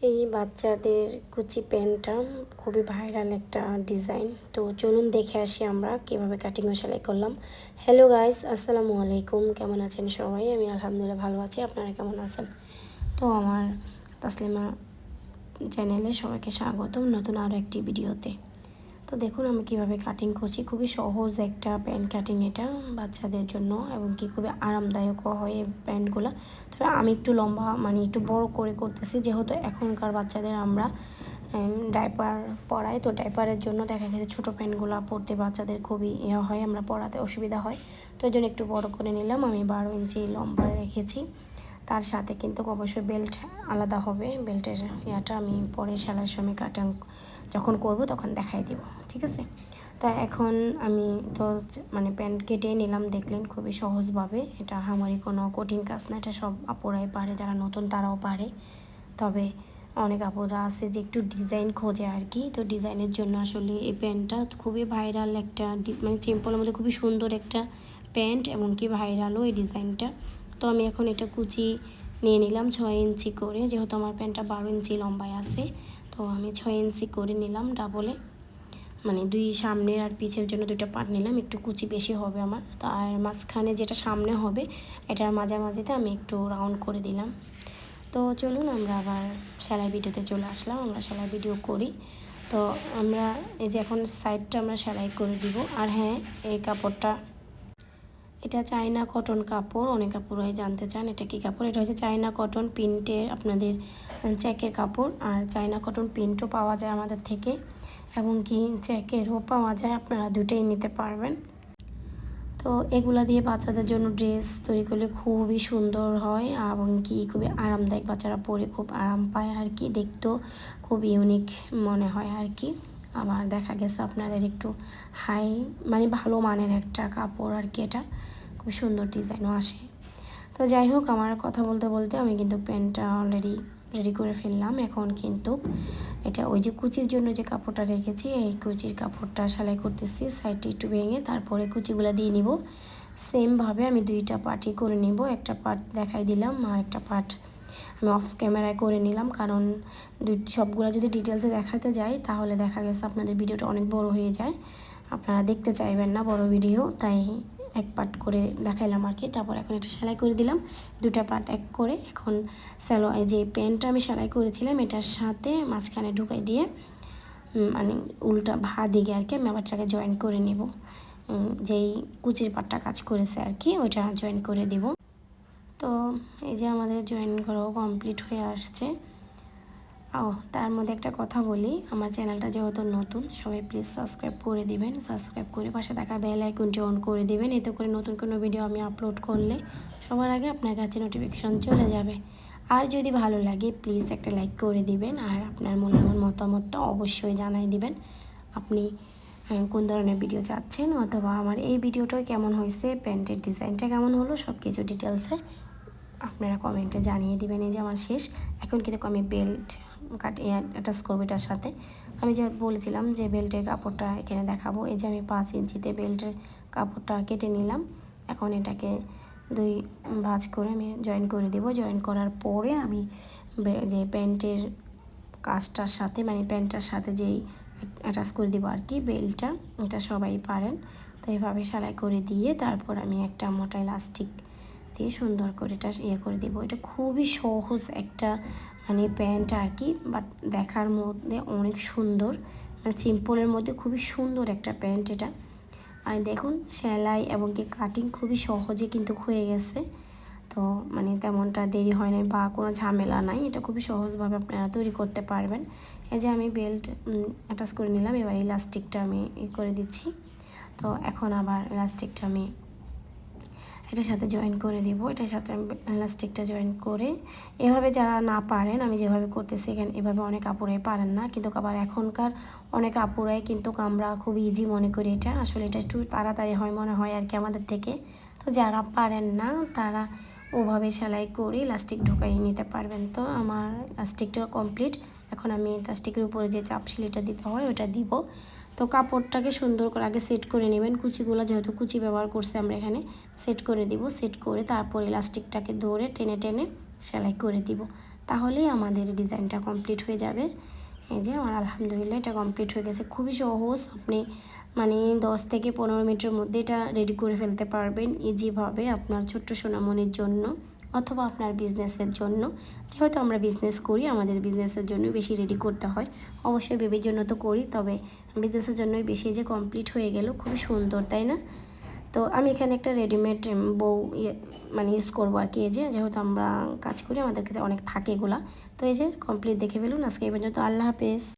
এই বাচ্চাদের কুচি প্যান্টটা খুবই ভাইরাল একটা ডিজাইন। তো চলুন দেখে আসি আমরা কিভাবে কাটিং ও সেলাই করলাম। হ্যালো গাইস, আসসালামু আলাইকুম। কেমন আছেন সবাই? আমি আলহামদুলিল্লাহ ভালো আছি। আপনারা কেমন আছেন? তো আমার তাসলিমা চ্যানেলে সবাইকে স্বাগতম নতুন আরও একটি ভিডিওতে। তো দেখুন আমি কিভাবে কাটিং করছি। খুবই সহজ একটা প্যান্ট কাটিং এটা বাচ্চাদের জন্য, এবং কি খুবই আরামদায়কও হয় এই প্যান্টগুলো। তবে আমি একটু লম্বা একটু বড় করে করতেছি, যেহেতু এখনকার বাচ্চাদের আমরা ডাইপার পরাই। তো ডাইপারের জন্য দেখা গেছে ছোটো প্যান্টগুলো পরতে বাচ্চাদের খুবই হয়, আমরা পরাতে অসুবিধা হয়। তো এই জন্য একটু বড় করে নিলাম। আমি 12 ইঞ্চি লম্বা রেখেছি। তার সাথে কিন্তু অবশ্যই বেল্ট আলাদা হবে। বেল্টের ইয়াটা আমি পরে সেলাইয়ের সময় যখন করব তখন দেখাই দিব, ঠিক আছে? তো এখন আমি তো প্যান্ট কেটে নিলাম। দেখলেন খুবই সহজভাবে। এটা আমারই কোনো কঠিন কাজ না, এটা সব আপুরাই পারে, যারা নতুন তারাও পারে। তবে অনেক আপুরা আছে যে একটু ডিজাইন খোঁজে আর কি। তো ডিজাইনের জন্য আসলে এই প্যান্টটা খুবই ভাইরাল একটা সিম্পলের মধ্যে খুবই সুন্দর একটা প্যান্ট, এবং কি ভাইরালও এই ডিজাইনটা। তো আমি এখন এটা কুচি নিয়ে নিলাম 6 ইঞ্চি করে, যেহেতু আমার প্যান্টটা 12 ইঞ্চি লম্বায় আছে। তো আমি 6 ইঞ্চি করে নিলাম ডাবলে, দুই সামনের আর পিছের জন্য দুটো পার্ট নিলাম। একটু কুচি বেশি হবে আমার। তো আর মাঝখানে যেটা সামনে হবে এটার মাঝামাঝিতে আমি একটু রাউন্ড করে দিলাম। তো চলুন আমরা আবার সেলাই ভিডিওতে চলে আসলাম। আমরা সেলাই ভিডিও করি। তো আমরা এই যে এখন সাইডটা আমরা সেলাই করে দিব। আর হ্যাঁ, এই কাপড়টা এটা চায়না কটন কাপড়। অনেক কাপড়ই জানতে চান এটা কী কাপড়। এটা হচ্ছে চায়না কটন প্রিন্টের আপনাদের চেকের কাপড়। আর চায়না কটন প্রিন্টও পাওয়া যায় আমাদের থেকে, এবং কি চেকেরও পাওয়া যায়। আপনারা দুটোই নিতে পারবেন। তো এগুলা দিয়ে বাচ্চাদের জন্য ড্রেস তৈরি করলে খুবই সুন্দর হয়, এবং কি খুবই আরামদায়ক। বাচ্চারা পরে খুব আরাম পায় আর কি, দেখতেও খুব ইউনিক মনে হয় আর কি। আবার দেখা গেছে আপনাদের একটু হাই ভালো মানের একটা কাপড় আর কি। এটা খুব সুন্দর ডিজাইনও আসে। তো যাই হোক, আমার কথা বলতে বলতে আমি কিন্তু প্যান্টটা অলরেডি রেডি করে ফেললাম। এখন কিন্তু এটা ওই যে কুচির জন্য যে কাপড়টা রেখেছি, এই কুচির কাপড়টা সেলাই করতেছি সাইডটি একটু ভেঙে, তারপরে কুচিগুলো দিয়ে নিব। সেমভাবে আমি দুইটা পার্টই করে নিব। একটা পার্ট দেখাই দিলাম, আর একটা পার্ট আমি অফ ক্যামেরায় করে নিলাম। কারণ সবগুলো যদি ডিটেলসে দেখাতে যাই তাহলে দেখা গেছে আপনাদের ভিডিওটা অনেক বড় হয়ে যায়, আপনারা দেখতে চাইবেন না বড় ভিডিও। তাই এক পার্ট করে দেখাইলাম আর কি। তারপর এখন এটা সেলাই করে দিলাম দুটা পার্ট এক করে। এখন যে প্যান্টটা আমি সেলাই করেছিলাম এটার সাথে মাঝখানে ঢুকাই দিয়ে উল্টা দিকে আর কি আমি আবার এটাকে জয়েন করে নেব। যেই কুচির পাটটা কাজ করেছে আর কি, ওইটা জয়েন করে দিব। তো এই যে আমাদের জয়েন করাও কমপ্লিট হয়ে আসছে। তার মধ্যে একটা কথা বলি, আমার চ্যানেলটা যেহেতু নতুন, সবাই প্লিজ সাবস্ক্রাইব করে দিবেন। সাবস্ক্রাইব করে পাশে থাকা বেল আইকনটি অন করে দিবেন। এতে করে নতুন কোনো ভিডিও আমি আপলোড করলে সবার আগে আপনার কাছে নোটিফিকেশন চলে যাবে। আর যদি ভালো লাগে প্লিজ একটা লাইক করে দিবেন, আর আপনার মূল্যবান মতামতটা অবশ্যই জানাই দিবেন। আপনি কোন ধরনের ভিডিও চাচ্ছেন, অথবা আমার এই ভিডিওটাও কেমন হয়েছে, প্যান্টের ডিজাইনটা কেমন হলো, সব কিছু ডিটেলসে আপনারা কমেন্টে জানিয়ে দিবেন। এই যে আমার শেষ। এখন কিন্তু আমি বেল্ট অ্যাটাচ করবো এটার সাথে। আমি যে বলেছিলাম যে বেল্টের কাপড়টা এখানে দেখাবো। এই যে আমি 5 ইঞ্চিতে বেল্টের কাপড়টা কেটে নিলাম। এখন এটাকে দুই ভাঁজ করে আমি জয়েন করে দেব। জয়েন করার পরে আমি যে প্যান্টের কাজটার সাথে প্যান্টটার সাথে যেই অ্যাটাচ করে দেবো আর কি বেল্টটা, এটা সবাই পারেন। তো এইভাবে সেলাই করে দিয়ে তারপর আমি একটা মোটা ইলাস্টিক দিয়ে সুন্দর করে এটা করে দেবো। এটা খুবই সহজ একটা প্যান্ট আর কি, বাট দেখার মধ্যে অনেক সুন্দর। সিম্পলের মধ্যে খুবই সুন্দর একটা প্যান্ট এটা। আর দেখুন সেলাই এবং কি কাটিং খুবই সহজে কিন্তু হয়ে গেছে। তো তেমনটা দেরি হয় নাই বা কোনো ঝামেলা নাই। এটা খুবই সহজভাবে আপনারা তৈরি করতে পারবেন। এই যে আমি বেল্ট অ্যাটাচ করে নিলাম। এবার ইলাস্টিকটা আমি করে দিচ্ছি। তো এখন আবার ইলাস্টিকটা আমি এটার সাথে জয়েন করে দিব। এটার সাথে ইলাস্টিকটা জয়েন করে এভাবে যারা না পারেন, আমি যেভাবে করতেছি এখানে এভাবে অনেক আপুরাই পারেন না, কিন্তু আবার এখনকার অনেক আপুরাই কিন্তু আমরা খুব ইজি মনে করি এটা। আসলে এটা একটু তাড়াতাড়ি হয় মনে হয় আর কি আমাদের থেকে। তো যারা পারেন না তারা ওভাবে সেলাই করে ইলাস্টিক ঢুকাইয়ে নিতে পারবেন। তো আমার ইলাস্টিকটা কমপ্লিট। এখন আমি ইলাস্টিকের উপরে যে চাপ সেলাইটা দিতে হয় ওটা দিব। তো কাপড়টাকে সুন্দর করে আগে সেট করে নেবেন। কুচিগুলো যেহেতু কুচি ব্যবহার করছি আমরা এখানে, সেট করে দিব। সেট করে তারপর ইলাস্টিকটাকে ধরে টেনে টেনে সেলাই করে দিব। তাহলেই আমাদের ডিজাইনটা কমপ্লিট হয়ে যাবে। এই যে আমার আলহামদুলিল্লাহ এটা কমপ্লিট হয়ে গেছে। খুবই সহজ, আপনি মানে 10 থেকে 15 মিনিটের মধ্যে এটা রেডি করে ফেলতে পারবেন ইজিভাবে আপনার ছোট্ট সোনামণির জন্য অথবা আপনার বিজনেসের জন্য। যেহেতু আমরা বিজনেস করি, আমাদের বিজনেসের জন্য বেশি রেডি করতে হয়। অবশ্যই বেবির জন্য তো করি, তবে বিজনেসের জন্যই বেশি। যে কমপ্লিট হয়ে গেল, খুবই সুন্দর তাই না? তো আমি এখানে একটা রেডিমেড বউ মানে ইউজ করবো আর কি। এই যে যেহেতু আমরা কাজ করি, আমাদের কাছে অনেক থাকে এগুলা। তো এই যে কমপ্লিট দেখে ফেলুন। আজকে এই পর্যন্ত, আল্লাহ হাফেজ।